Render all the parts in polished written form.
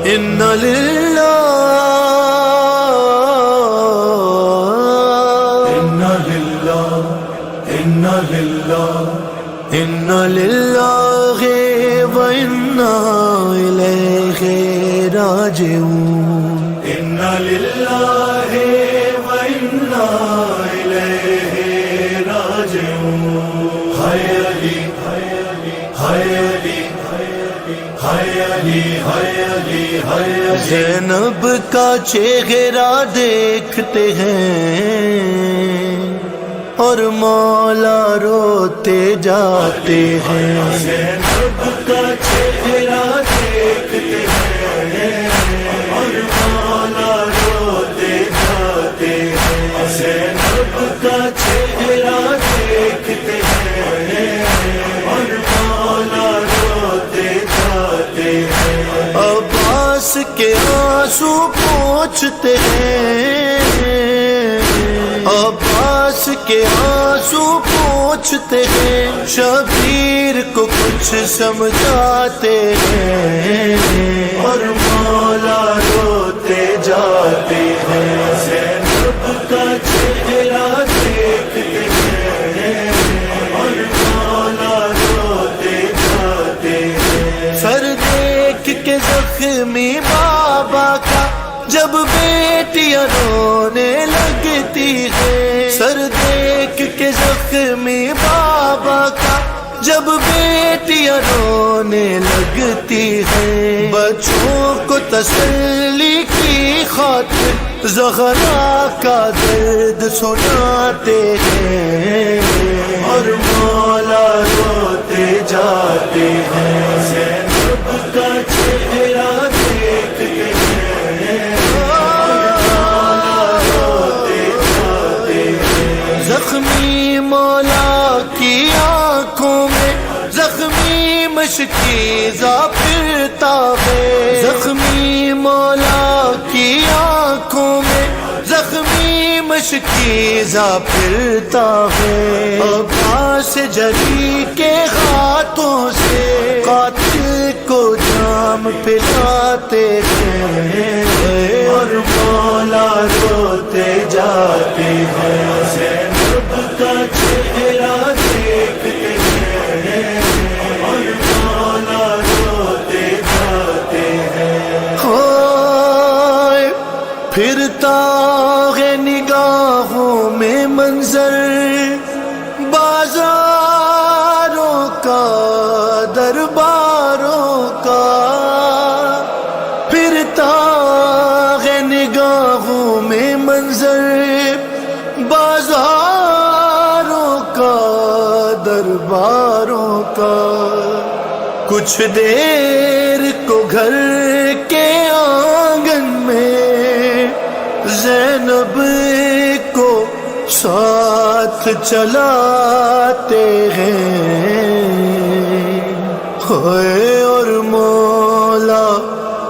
إن لله إنا لله إنا لله إنا لله وإنا إليه راجعون إنا لله وإنا إليه راجعون هيا لي هيا لي هيا لي هيا لي هيا لي هيا لي زینب کا چہرہ دیکھتے ہیں اور مولا روتے جاتے ہیں. زینب کا چہرہ دیکھتے ہیں اور مولا روتے جاتے ہیں. زینب کا چہرہ دیکھتے ہیں اور مولا روتے جاتے ہیں. عباس کے آنسو پوچھتے ہیں، عباس کے آنسو پوچھتے ہیں، شبیر کو کچھ سمجھاتے ہیں اور مولا روتے جاتے ہیں. زینب کا چہرہ دیکھتے ہیں اور مولا روتے جاتے ہیں. سر دیکھ کے زخمی بابا کا جب بیٹیاں رونے لگتی ہے، سر دیکھ کے زخمی بابا کا جب بیٹیاں رونے لگتی ہے، بچوں کو تسلی کی خاطر زہرا کا درد سناتے ہیں اور مولا روتے جاتے ہیں. زینب کا چہرہ دیکھتے ہیں زخمی مولا کی آنکھوں میں زخمی مشکیزہ پھرتا ہے، زخمی مولا کی آنکھوں میں زخمی مشکیزہ پھرتا ہے. عباس جری کے ہاتھوں سے قاتل کو جام پلاتے ہیں اور مولا روتے جاتے ہیں. زینب کا چہرہ دیکھتے ہیں اور مولا روتے جاتے ہیں. پھرتا ہے نگاہوں میں منظر بازاروں کا درباروں کا، پھرتا ہے نگاہوں میں منظر بازاروں کا درباروں کا. کچھ دیر کو گھر کے آنگن میں زینب کو ساتھ چلاتے ہیں اور مولا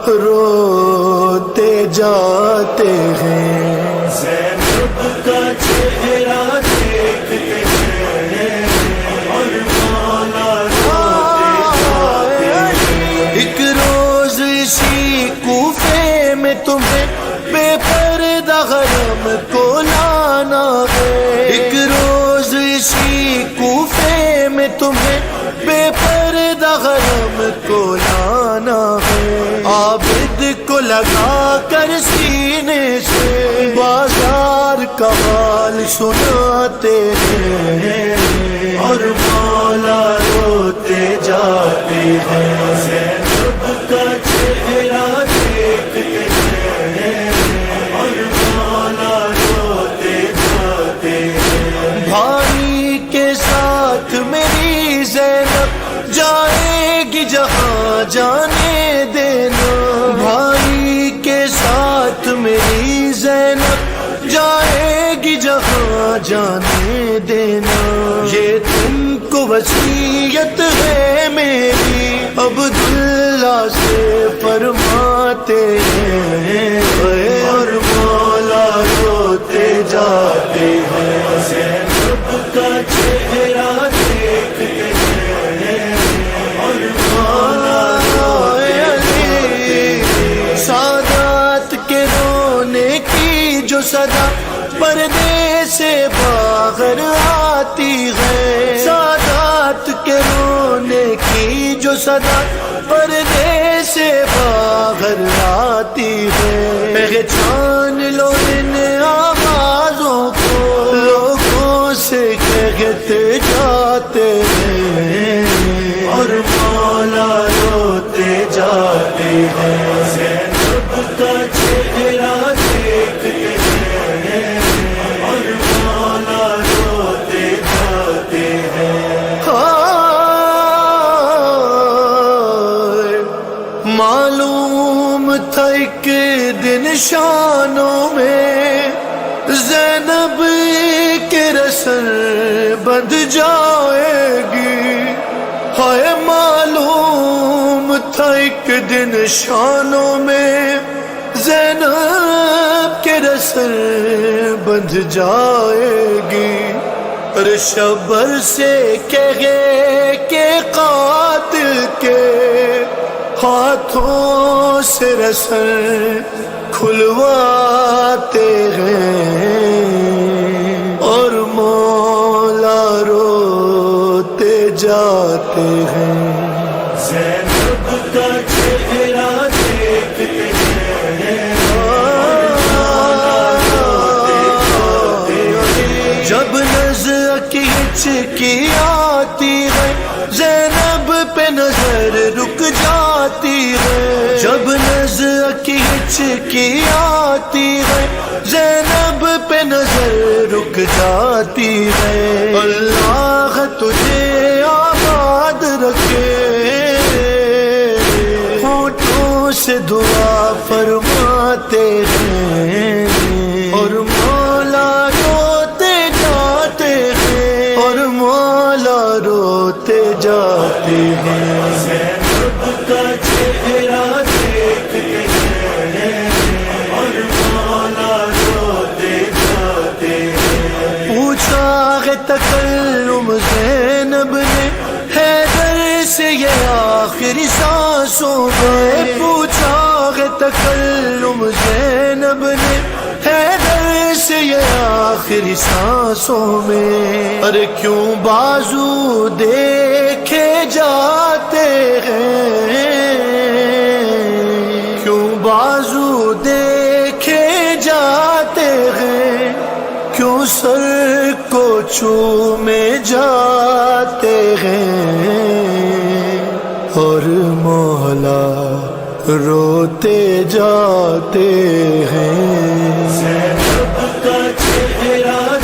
روتے جاتے ہیں. زینب کا چہرہ دیکھتے ہیں اور مولا روتے جاتے ہیں. ایک روز اسی کوفے میں تمہیں بے پردہ غرم کو لانا ہے، ایک روز اسی کوفے میں تمہیں بے پردہ غرم کو لانا ہے. عابد کو لگا کر سینے سے بازار کا حال سناتے ہیں اور مولا روتے جاتے ہیں. زینب کا چہرہ دیکھتے ہیں اور مولا روتے جاتے ہیں. بھائی کے ساتھ میری زینب جائے گی جہاں جانے دینا، بھائی کے ساتھ میری زینب جائے گی جہاں جانے دینا. یہ تم کو وصیت ہے میری عبداللہ سے فرماتے ہیں اور مولا روتے جاتے ہیں. زینب کا چہرہ دیکھتے ہیں اور مولا روتے صدا پردے سے باہر آتی ہے، سادات کے رونے کی جو صدا پردے سے باہر آتی ہے، پہچان لو ان آوازوں کو لوگوں سے کہتے جاتے ہیں اور مولا روتے جاتے ہیں، زینب کا چہرہ دیکھتے ہیں اور مولا روتے جاتے ہیں۔ معلوم تھا ایک دن شانوں میں زینب کے رسل بندھ جائے گی، ہائے معلوم تھا ایک دن شانوں میں زینب کے رسل بندھ جائے گی، اور شبر سے کہے کہ قاتل کے ہاتھوں سے رسل کھلواتے ہیں اور مولا روتے جاتے ہیں، زینب کا چہرہ دیکھتے ہیں جب نظر کی آتی ہے زینب پہ نظر رک جاتی ہے، جب نظر کی آتی ہے زینب پہ نظر رک جاتی ہے، اللہ تجھے آباد رکھے ہونٹوں سے دعا فرماتے ہیں اور مولا روتے جاتے ہیں اور مولا روتے جاتے ہیں، زینب کا چہرہ دیکھتے ہیں اور مولا روتے جاتے ہیں۔ پوچھا ہے تکلم زینب نے حیدر سے یہ آخری سانسوں میں، پوچھا ہے تکلم زینب نے حیدر سے یہ آخری سانسوں میں، ارے کیوں بازو دیکھے جاتے ہیں، کیوں بازو دیکھے جاتے ہیں، کیوں سر کو چومے جاتے ہیں اور مولا روتے جاتے ہیں، زینب کا چہرہ